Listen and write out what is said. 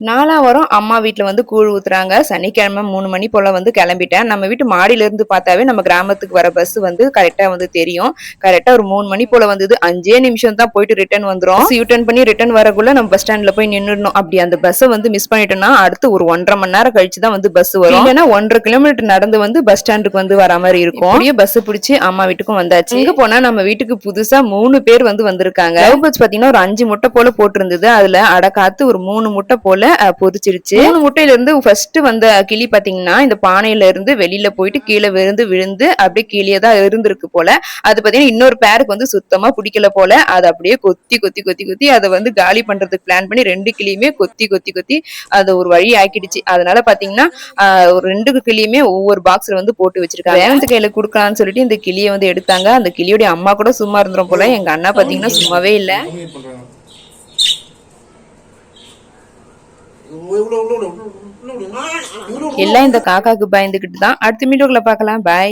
நாலா வாரம் அம்மா வீட்ல வந்து கூழ் ஊத்துறாங்க. சனிக்கிழமை 3 மணி போல வந்து கிளம்பிட்டேன். நம்ம வீட்டு மாடியில இருந்து பார்த்தாவே நம்ம கிராமத்துக்கு வர பஸ் வந்து கரெக்ட்டா வந்து தெரியும். கரெக்ட்டா ஒரு 3 மணி போல வந்தது. 5 நிமிஷம் தான் போயிட்டு ரிட்டர்ன் வந்துரும். யூ டர்ன் பண்ணி ரிட்டர்ன் வரக்குள்ள நம்ம பஸ் ஸ்டாண்ட்ல போய் நின்னுடணும். அப்படி அந்த பஸ்ஸ வந்து மிஸ் பண்ணிட்டோம்னா, அடுத்து ஒரு 1 1/2 மணி நேரம் கழிச்சு தான் வந்து பஸ் வரும். இல்லன்னா 1 1/2 கிலோமீட்டர் நடந்து வந்து பஸ் ஸ்டாண்டுக்கு வந்து வர மாரி இருக்கும். அப்படியே பஸ் பிடிச்சு அம்மா வீட்டுக்கும் வந்தாச்சு. இங்க போனா நம்ம வீட்டுக்கு புதுசா 3 பேர் வந்து வந்திருக்காங்க. லவ் பேர்ட்ஸ் பாத்தீங்கன்னா ஒரு 5 முட்டை போல போட்டிருந்தது. அதுல அட காத்து ஒரு 3 முட்டை போல பொரிச்சிருச்சு. 3 முட்டையில இருந்து ஃபர்ஸ்ட் வந்த கிளி பாத்தீங்கன்னா இந்த பானையில இருந்து வெளியில போயிட்டு கீழே விழுந்து அப்படியே கீழே தான் இருந்திருக்கு போல. அது பாத்தீங்கன்னா இன்னொரு பேருக்கு வந்து சுத்தமா பிடிக்கல போல. அது அப்படியே கொத்தி கொத்தி கொத்தி கொத்தி அதை வந்து காலி பண்றதுக்கு பிளான் பண்ணி 2 கிளியுமே கொத்தி கொத்தி கொத்தி அதை ஒரு வழி ஆக்கிடுச்சு. அதனால பாத்தீங்கன்னா ஒரு 2 கிளியுமே ஒவ்வொரு பாக்ஸ்ல வந்து போட்டு வச்சிருக்காங்க. ரேவந்த் கையில குடுக்கலாம்னு சொல்லிட்டு இந்த கிளியை வந்து எடுத்தாங்க. அந்த கிளியோட அம்மா கூட சும்மா இருந்துரும் போல. எங்க அண்ணா பாத்தீங்கன்னா சும்மாவே இல்ல. எல்லாம் இந்த காக்காக்கு பயந்துகிட்டு தான். அடுத்த வீடியோக்குள்ள பார்க்கலாம். பாய்.